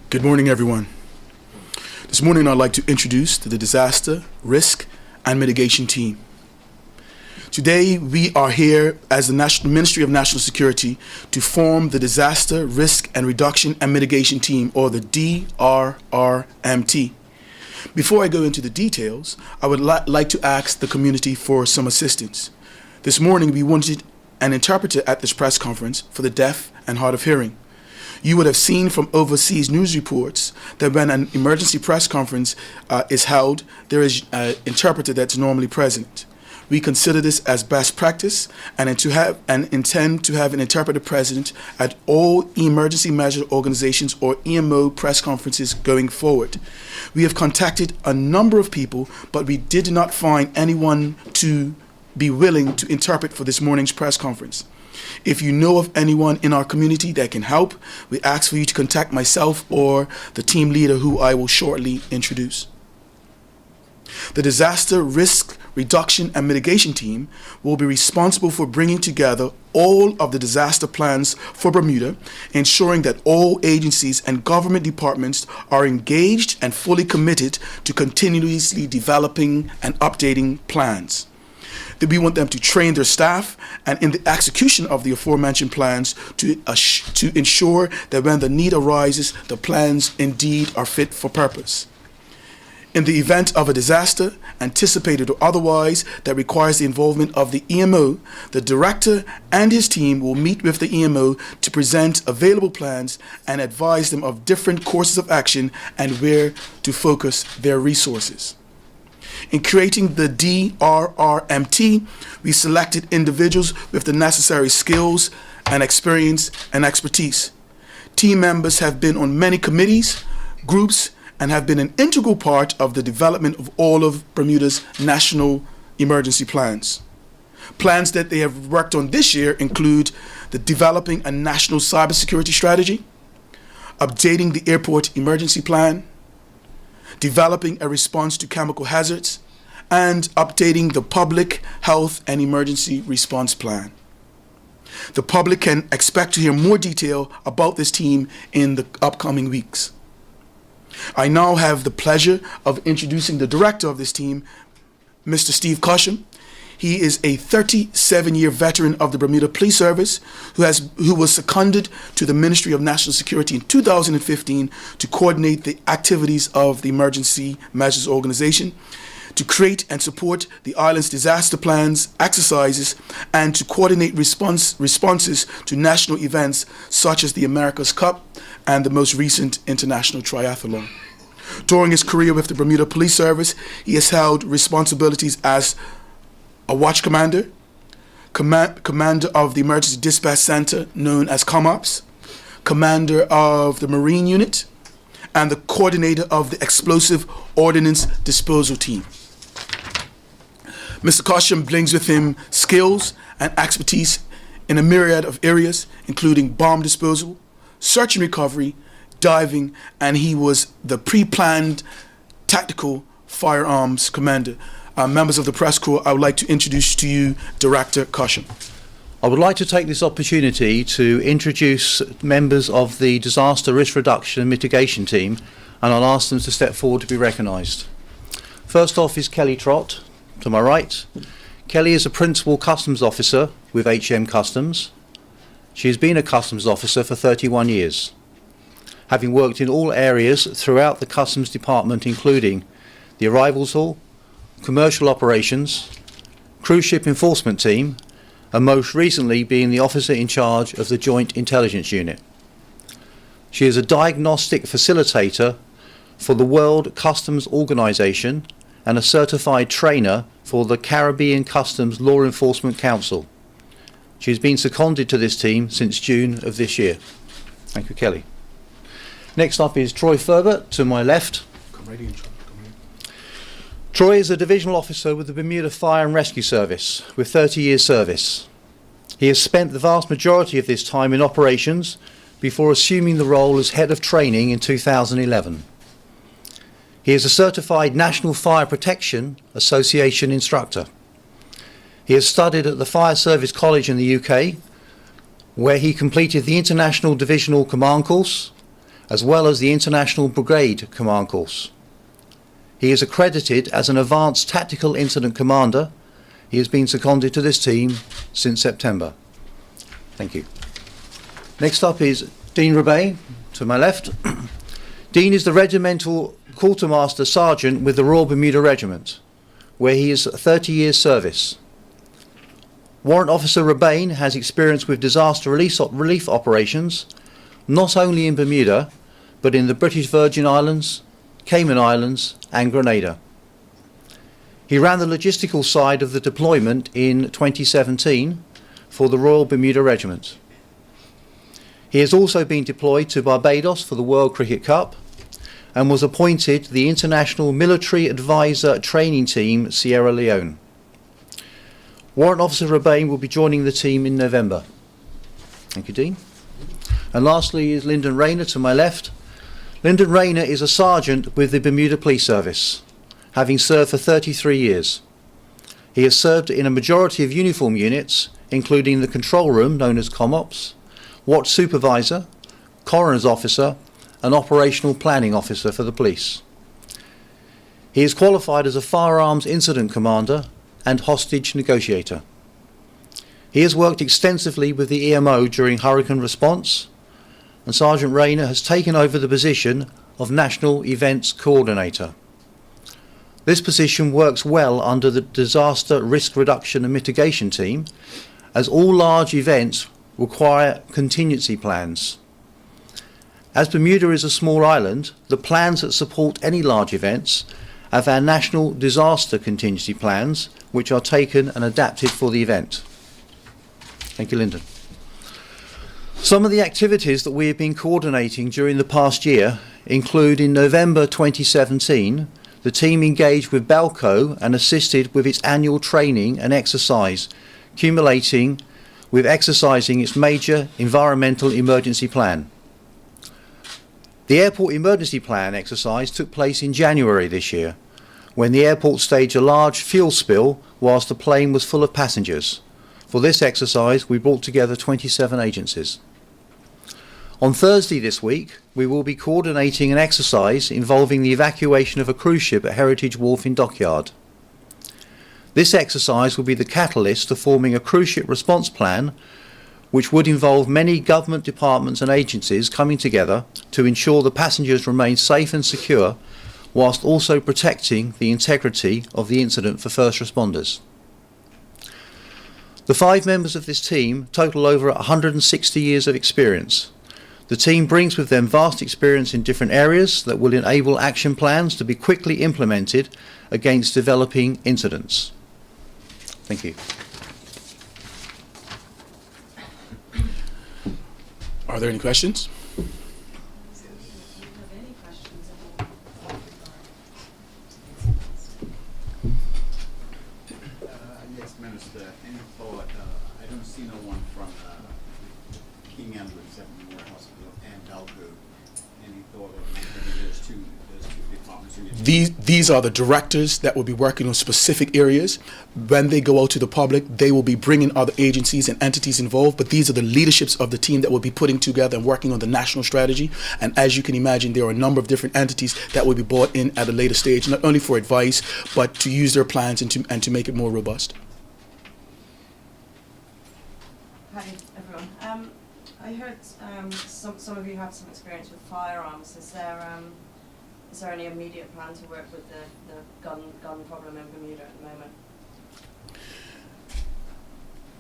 Good morning, everyone. This morning, I'd like to introduce the Disaster Risk and Mitigation Team. Today, we are here as the Ministry of National Security to form the Disaster Risk and Reduction and Mitigation Team, or the DRRMT. Before I go into the details, I would like to ask the community for some assistance. This morning, we wanted an interpreter at this press conference for the deaf and hard of hearing. You would have seen from overseas news reports that when an emergency press conference is held, there is an interpreter that's normally present. We consider this as best practice and intend to have an interpreter present at all emergency measure organizations or EMO press conferences going forward. We have contacted a number of people, but we did not find anyone to be willing to interpret for this morning's press conference. If you know of anyone in our community that can help, we ask for you to contact myself or the team leader, who I will shortly introduce. The Disaster Risk Reduction and Mitigation Team will be responsible for bringing together all of the disaster plans for Bermuda, ensuring that all agencies and government departments are engaged and fully committed to continuously developing and updating plans. That we want them to train their staff and in the execution of the aforementioned plans to ensure that when the need arises, the plans indeed are fit for purpose. In the event of a disaster, anticipated or otherwise, that requires the involvement of the EMO, the director and his team will meet with the EMO to present available plans and advise them of different courses of action and where to focus their resources. In creating the DRRMT, we selected individuals with the necessary skills and experience and expertise. Team members have been on many committees, groups, and have been an integral part of the development of all of Bermuda's national emergency plans. Plans that they have worked on this year include the developing a national cybersecurity strategy, updating the airport emergency plan, developing a response to chemical hazards, and updating the public health and emergency response plan. The public can expect to hear more detail about this team in the upcoming weeks. I now have the pleasure of introducing the director of this team, Mr. Steve Cusham. He is a 37-year veteran of the Bermuda Police Service who was seconded to the Ministry of National Security in 2015 to coordinate the activities of the Emergency Measures Organization, to create and support the island's disaster plans, exercises, and to coordinate responses to national events such as the America's Cup and the most recent International Triathlon. During his career with the Bermuda Police Service, he has held responsibilities as a watch commander, commander of the Emergency Dispatch Center known as COMOPS, commander of the Marine Unit, and the coordinator of the Explosive Ordnance Disposal Team. Mr. Cusham brings with him skills and expertise in a myriad of areas, including bomb disposal, search and recovery, diving, and he was the pre-planned tactical firearms commander. Members of the press corps, I would like to introduce to you Director Cusham. I would like to take this opportunity to introduce members of the Disaster Risk Reduction and Mitigation Team, and I'll ask them to step forward to be recognised. First off is Kelly Trott, to my right. Kelly is a Principal Customs Officer with HM Customs. She has been a Customs Officer for 31 years, having worked in all areas throughout the Customs Department, including the Arrivals Hall, Commercial Operations, Cruise Ship Enforcement Team, and most recently being the officer in charge of the Joint Intelligence Unit. She is a diagnostic facilitator for the World Customs Organization and a certified trainer for the Caribbean Customs Law Enforcement Council. She has been seconded to this team since June of this year. Thank you, Kelly. Next up is Troy Ferber, to my left. Troy is a divisional officer with the Bermuda Fire and Rescue Service with 30 years service. He has spent the vast majority of this time in operations before assuming the role as head of training in 2011. He is a certified National Fire Protection Association instructor. He has studied at the Fire Service College in the UK, where he completed the International Divisional Command course, as well as the International Brigade Command Course. He is accredited as an Advanced Tactical Incident Commander. He has been seconded to this team since September. Thank you. Next up is Dean Rebay, to my left. Dean is the Regimental Quartermaster Sergeant with the Royal Bermuda Regiment, where he is 30 years service. Warrant Officer Rebane has experience with disaster relief operations, not only in Bermuda, but in the British Virgin Islands, Cayman Islands and Grenada. He ran the logistical side of the deployment in 2017 for the Royal Bermuda Regiment. He has also been deployed to Barbados for the World Cricket Cup and was appointed the International Military Advisor Training Team Sierra Leone. Warrant Officer Rebane will be joining the team in November. Thank you, Dean. And lastly is Lyndon Rayner to my left. Lyndon Rayner is a sergeant with the Bermuda Police Service, having served for 33 years. He has served in a majority of uniform units, including the control room known as ComOps, Watch Supervisor, Coroner's Officer and Operational Planning Officer for the police. He is qualified as a Firearms Incident Commander and Hostage Negotiator. He has worked extensively with the EMO during hurricane response, and Sergeant Rayner has taken over the position of National Events Coordinator. This position works well under the Disaster Risk Reduction and Mitigation Team, as all large events require contingency plans. As Bermuda is a small island, the plans that support any large events have our national disaster contingency plans, which are taken and adapted for the event. Thank you, Lyndon. Some of the activities that we have been coordinating during the past year include in November 2017, the team engaged with Belco and assisted with its annual training and exercise, culminating with exercising its major environmental emergency plan. The Airport Emergency Plan exercise took place in January this year, when the airport staged a large fuel spill whilst the plane was full of passengers. For this exercise, we brought together 27 agencies. On Thursday this week, we will be coordinating an exercise involving the evacuation of a cruise ship at Heritage Wharf in Dockyard. This exercise will be the catalyst to forming a cruise ship response plan, which would involve many government departments and agencies coming together to ensure the passengers remain safe and secure, whilst also protecting the integrity of the incident for first responders. The 5 members of this team total over 160 years of experience. The team brings with them vast experience in different areas that will enable action plans to be quickly implemented against developing incidents. Thank you. Are there any questions? Yes, Minister. Any thought? I don't see no one from King Edward Memorial Hospital and Belco. Any thought of maybe there's two departments? These are the directors that will be working on specific areas. When they go out to the public, they will be bringing other agencies and entities involved, but these are the leaderships of the team that will be putting together and working on the national strategy. And as you can imagine, there are a number of different entities that will be brought in at a later stage, not only for advice, but to use their plans and to make it more robust. Hi, everyone. I heard some of you have some experience with firearms. Is there any immediate plan to work with the gun problem in Bermuda at the moment?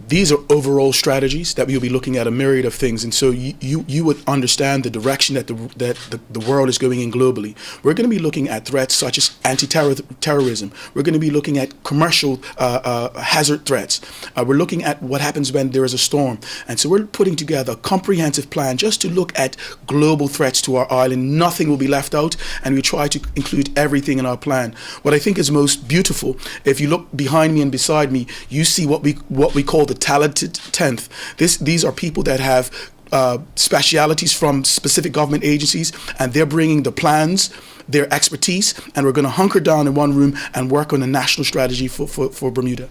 These are overall strategies that we'll be looking at a myriad of things, and so you would understand the direction that the world is going in globally. We're going to be looking at threats such as anti-terrorism. We're going to be looking at commercial hazard threats. We're looking at what happens when there is a storm, and so we're putting together a comprehensive plan just to look at global threats to our island. Nothing will be left out, and we try to include everything in our plan. What I think is most beautiful, if you look behind me and beside me, you see what we call the talented 10th. These are people that have specialities from specific government agencies, and they're bringing the plans, their expertise, and we're going to hunker down in one room and work on a national strategy for Bermuda.